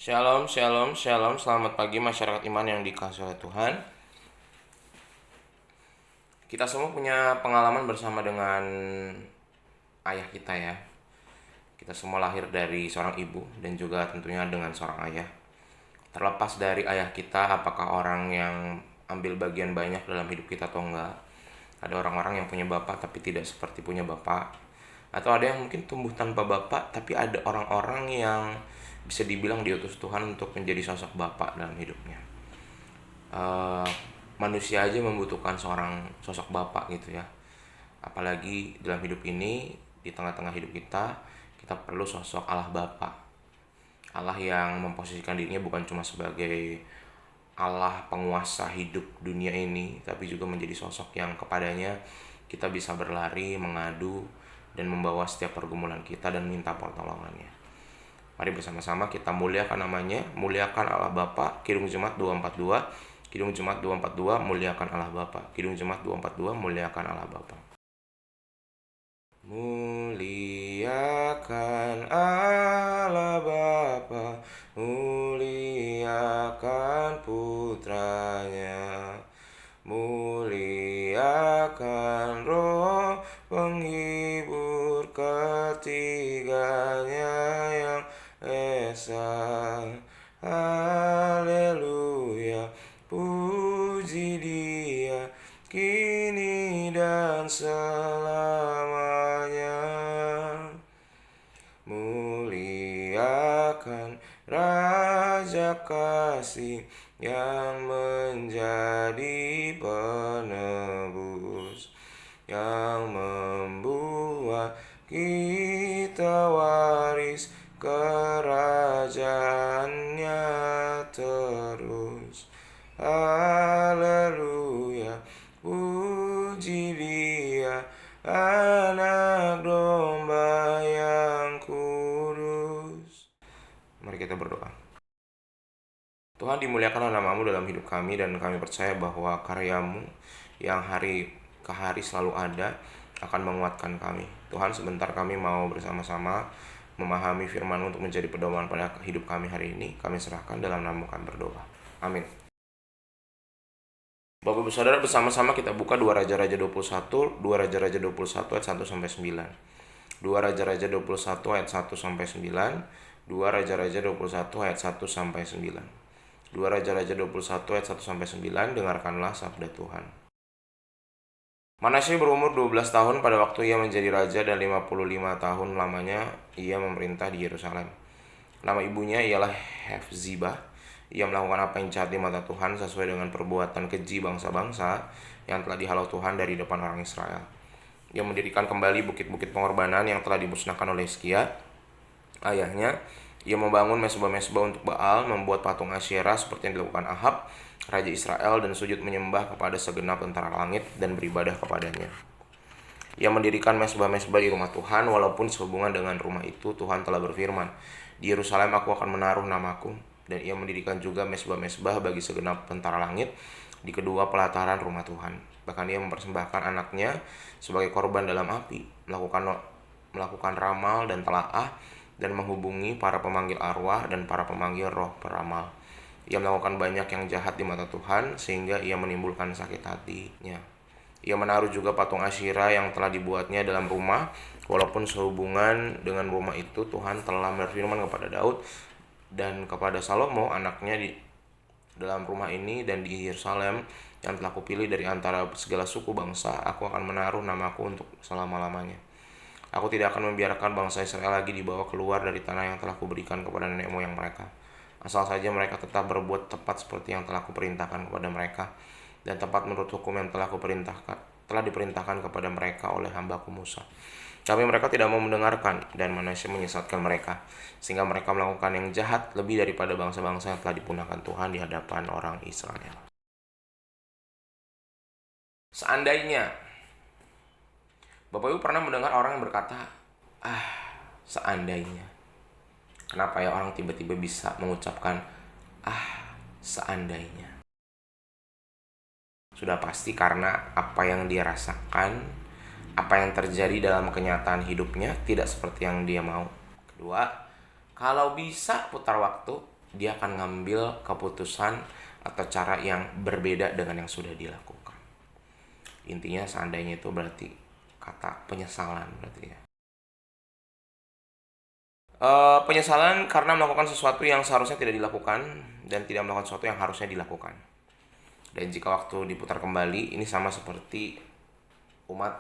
Shalom, shalom, shalom. Selamat pagi masyarakat iman yang dikasihi oleh Tuhan. Kita semua punya pengalaman bersama dengan ayah kita ya. Kita semua lahir dari seorang ibu dan juga tentunya dengan seorang ayah. Terlepas dari ayah kita, apakah orang yang ambil bagian banyak dalam hidup kita atau enggak. Ada orang-orang yang punya bapak tapi tidak seperti punya bapak. Atau ada yang mungkin tumbuh tanpa bapak, tapi ada orang-orang yang bisa dibilang diutus Tuhan untuk menjadi sosok bapak dalam hidupnya. uh, Manusia aja membutuhkan seorang sosok bapak gitu ya. Apalagi dalam hidup ini, di tengah-tengah hidup kita perlu sosok Allah Bapa. Allah yang memposisikan dirinya bukan cuma sebagai Allah penguasa hidup dunia ini, tapi juga menjadi sosok yang kepadanya kita bisa berlari, mengadu, dan membawa setiap pergumulan kita dan minta pertolongannya. Mari bersama-sama kita muliakan namanya, muliakan Allah Bapa. Kidung Jemaat 242, Kidung Jemaat 242, muliakan Allah Bapa. Kidung Jemaat 242, muliakan Allah Bapa. Muliakan Allah Bapa, muliakan putranya, muliakan Roh penghibur ketiganya yang esa. Haleluya, puji Dia kini dan selamanya. Muliakan Raja kasih yang menjadi penebus, yang membuat kita waris kerajaannya terus. Haleluya, puji Dia, anak domba yang kudus. Mari kita berdoa. Tuhan, dimuliakanlah nama-Mu dalam hidup kami, dan kami percaya bahwa karya-Mu yang hari ke hari selalu ada akan menguatkan kami. Tuhan, sebentar kami mau bersama-sama memahami firman-Mu untuk menjadi pedoman pada hidup kami hari ini. Kami serahkan dalam nama-Mu kami berdoa. Amin. Bapak Ibu Saudara, bersama-sama kita buka 2 Raja-Raja 21, 2 Raja-Raja 21 ayat 1 sampai 9. 2 Raja-Raja 21 ayat 1 sampai 9. 2 Raja-Raja 21 ayat 1 sampai 9. 2 Raja-Raja 21 ayat 1 sampai 9. Dengarkanlah sabda Tuhan. Manasye berumur 12 tahun pada waktu ia menjadi raja, dan 55 tahun lamanya ia memerintah di Yerusalem. Nama ibunya ialah Hefzibah. Ia melakukan apa yang jahat di mata Tuhan sesuai dengan perbuatan keji bangsa-bangsa yang telah dihalau Tuhan dari depan orang Israel. Ia mendirikan kembali bukit-bukit pengorbanan yang telah dimusnahkan oleh Hizkia, ayahnya. Ia membangun mesbah-mesbah untuk Baal, membuat patung Asyera seperti yang dilakukan Ahab, raja Israel, dan sujud menyembah kepada segenap tentara langit dan beribadah kepadanya. Ia mendirikan mesbah-mesbah di rumah Tuhan, walaupun sehubungan dengan rumah itu Tuhan telah berfirman, "Di Yerusalem aku akan menaruh namaku." Dan ia mendirikan juga mesbah-mesbah bagi segenap tentara langit di kedua pelataran rumah Tuhan. Bahkan ia mempersembahkan anaknya sebagai korban dalam api, melakukan ramal dan telaah, dan menghubungi para pemanggil arwah dan para pemanggil roh peramal. Ia melakukan banyak yang jahat di mata Tuhan, sehingga ia menimbulkan sakit hatinya. Ia menaruh juga patung Asyera yang telah dibuatnya dalam rumah, walaupun sehubungan dengan rumah itu Tuhan telah berfirman kepada Daud dan kepada Salomo anaknya di dalam rumah ini dan di Yerusalem yang telah kupilih dari antara segala suku bangsa, aku akan menaruh namaku untuk selama-lamanya. Aku tidak akan membiarkan bangsa Israel lagi dibawa keluar dari tanah yang telah kuberikan kepada nenek moyang mereka, asal saja mereka tetap berbuat tepat seperti yang telah kuperintahkan kepada mereka, dan tepat menurut hukum yang telah diperintahkan kepada mereka oleh hambaku Musa. Tapi mereka tidak mau mendengarkan, dan Manasye menyesatkan mereka, sehingga mereka melakukan yang jahat lebih daripada bangsa-bangsa yang telah dipunahkan Tuhan di hadapan orang Israel. Seandainya Bapak Ibu pernah mendengar orang yang berkata, seandainya. Kenapa ya orang tiba-tiba bisa mengucapkan, seandainya? Sudah pasti karena apa yang dia rasakan, apa yang terjadi dalam kenyataan hidupnya tidak seperti yang dia mau. Kedua, kalau bisa putar waktu, dia akan ngambil keputusan atau cara yang berbeda dengan yang sudah dilakukan. Intinya seandainya itu berarti kata penyesalan berarti ya. Penyesalan karena melakukan sesuatu yang seharusnya tidak dilakukan dan tidak melakukan sesuatu yang harusnya dilakukan. Dan jika waktu diputar kembali, ini sama seperti umat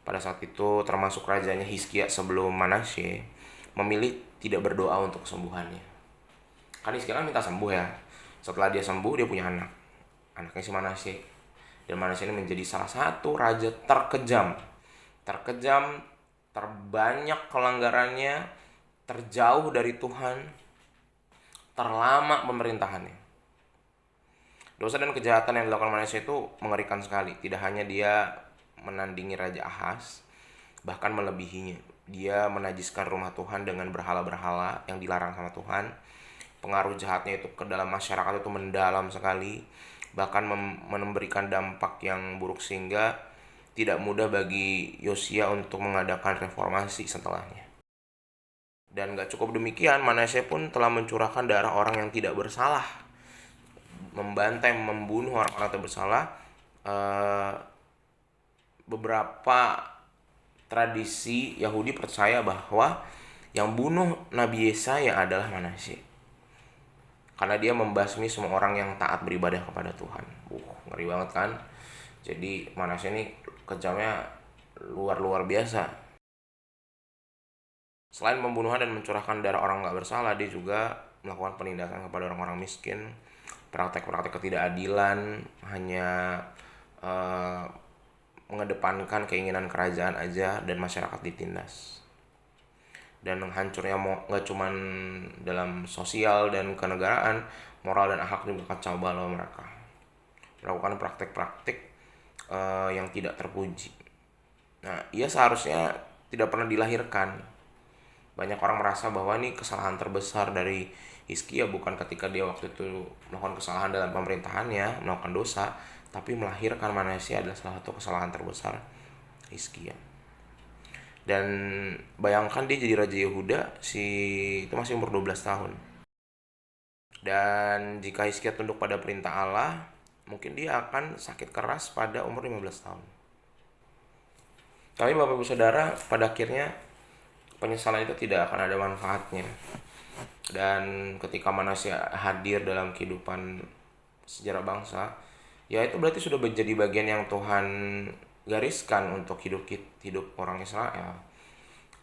pada saat itu, termasuk rajanya Hizkia sebelum Manasye, memilih tidak berdoa untuk kesembuhannya. Kan Hizkia kan minta sembuh ya. Setelah dia sembuh, dia punya anak. Anaknya si Manasye. Dan Manasye ini menjadi salah satu raja terkejam, terbanyak pelanggarannya, terjauh dari Tuhan, terlama pemerintahannya. Dosa dan kejahatan yang dilakukan Manasye itu mengerikan sekali. Tidak hanya dia menandingi Raja Ahaz, bahkan melebihinya. Dia menajiskan rumah Tuhan dengan berhala-berhala yang dilarang sama Tuhan. Pengaruh jahatnya itu ke dalam masyarakat itu mendalam sekali, bahkan memberikan dampak yang buruk sehingga tidak mudah bagi Yosia untuk mengadakan reformasi setelahnya. Dan gak cukup demikian, Manasye pun telah mencurahkan darah orang yang tidak bersalah, membantai, membunuh orang-orang yang bersalah. Beberapa tradisi Yahudi percaya bahwa yang bunuh Nabi Yesaya adalah Manasye, karena dia membasmi semua orang yang taat beribadah kepada Tuhan. Ngeri banget kan. Jadi Manasye ini kejamnya luar biasa. Selain pembunuhan dan mencurahkan darah orang gak bersalah, dia juga melakukan penindasan kepada orang-orang miskin, praktek-praktek ketidakadilan, hanya mengedepankan keinginan kerajaan aja dan masyarakat ditindas. Dan hancurnya gak cuman dalam sosial dan kenegaraan, moral dan akhlak juga kacau balau mereka. Melakukan praktek-praktek yang tidak terpuji. Nah, ia seharusnya tidak pernah dilahirkan. Banyak orang merasa bahwa ini kesalahan terbesar dari Hizkia bukan ketika dia waktu itu melakukan kesalahan dalam pemerintahannya, melakukan dosa, tapi melahirkan Manasye adalah salah satu kesalahan terbesar Hizkia. Dan bayangkan dia jadi Raja Yehuda, itu masih umur 12 tahun. Dan jika Hizkia tunduk pada perintah Allah, mungkin dia akan sakit keras pada umur 15 tahun. Tapi Bapak Ibu Saudara, pada akhirnya penyesalan itu tidak akan ada manfaatnya. Dan ketika Manasye hadir dalam kehidupan sejarah bangsa, ya itu berarti sudah menjadi bagian yang Tuhan gariskan untuk hidup orang Israel.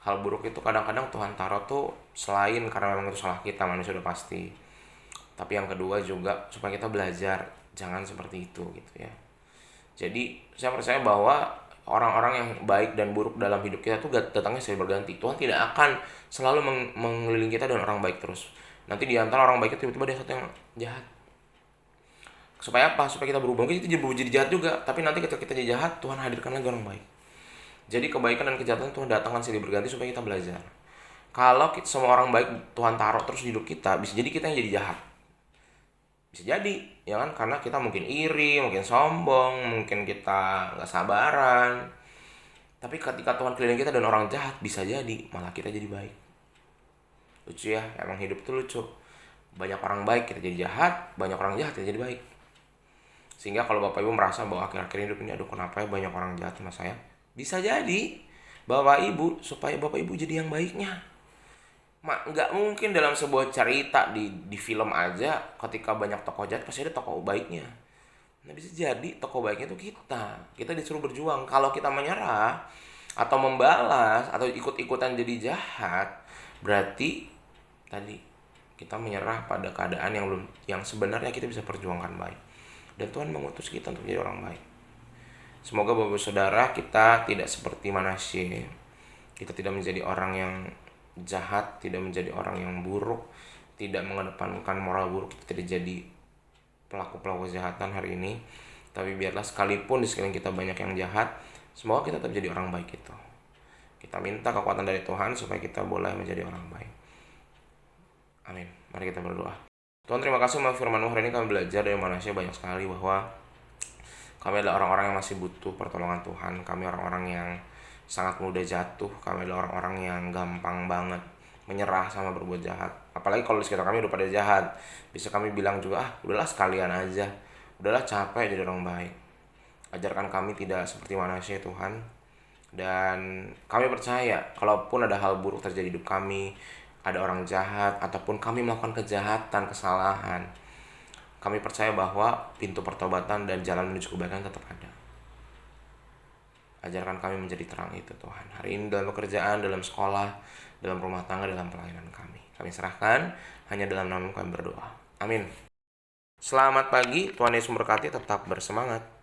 Hal buruk itu kadang-kadang Tuhan taruh tuh selain karena memang itu salah kita, manusia sudah pasti. Tapi yang kedua juga supaya kita belajar jangan seperti itu gitu ya. Jadi saya percaya bahwa orang-orang yang baik dan buruk dalam hidup kita tuh datangnya silih berganti. Tuhan tidak akan selalu mengelilingi kita dengan orang baik terus. Nanti di antara orang baik itu tiba-tiba ada satu yang jahat. Supaya apa? Supaya kita berubah. Mungkin itu jadi jahat juga. Tapi nanti ketika kita jadi jahat, Tuhan hadirkan lagi orang baik. Jadi kebaikan dan kejahatan Tuhan datangkan silih berganti supaya kita belajar. Kalau semua orang baik Tuhan taruh terus di hidup kita, bisa jadi kita yang jadi jahat. Bisa jadi, ya kan? Karena kita mungkin iri, mungkin sombong, mungkin kita gak sabaran. Tapi ketika Tuhan keliling kita dan orang jahat, bisa jadi malah kita jadi baik. Lucu ya, emang hidup itu lucu. Banyak orang baik kita jadi jahat, banyak orang jahat kita jadi baik. Sehingga kalau Bapak Ibu merasa bahwa akhir-akhir hidup ini, aduh kenapa ya banyak orang jahat sama saya, bisa jadi Bapak Ibu, supaya Bapak Ibu jadi yang baiknya. Nggak mungkin dalam sebuah cerita di film aja ketika banyak tokoh jahat pasti ada tokoh baiknya. Nah bisa jadi tokoh baiknya itu kita disuruh berjuang. Kalau kita menyerah atau membalas atau ikut-ikutan jadi jahat, berarti tadi kita menyerah pada keadaan yang sebenarnya kita bisa perjuangkan baik. Dan Tuhan mengutus kita untuk jadi orang baik. Semoga Bapak Saudara kita tidak seperti Manasye. Kita tidak menjadi orang yang jahat, tidak menjadi orang yang buruk, tidak mengedepankan moral buruk, kita tidak jadi pelaku-pelaku kejahatan hari ini. Tapi biarlah sekalipun di sekeliling kita banyak yang jahat, semoga kita tetap jadi orang baik itu. Kita minta kekuatan dari Tuhan supaya kita boleh menjadi orang baik. Amin. Mari kita berdoa. Tuhan, terima kasih untuk firman-Mu. Hari ini kami belajar dari Manasye banyak sekali bahwa kami adalah orang-orang yang masih butuh pertolongan Tuhan. Kami orang-orang yang sangat mudah jatuh. Kami adalah orang-orang yang gampang banget menyerah sama berbuat jahat. apalagi kalau di sekitar kami udah pada jahat. Bisa kami bilang juga, udahlah sekalian aja, udahlah capek jadi orang baik. Ajarkan kami tidak seperti manusia Tuhan. Dan kami percaya kalaupun ada hal buruk terjadi di hidup kami, ada orang jahat ataupun kami melakukan kejahatan, kesalahan, kami percaya bahwa pintu pertobatan dan jalan menuju kebaikan tetap ada. Ajarkan kami menjadi terang itu Tuhan. Hari ini dalam pekerjaan, dalam sekolah, dalam rumah tangga, dalam pelayanan kami. Kami serahkan, hanya dalam nama kami berdoa. Amin. Selamat pagi, Tuhan Yesus memberkati, tetap bersemangat.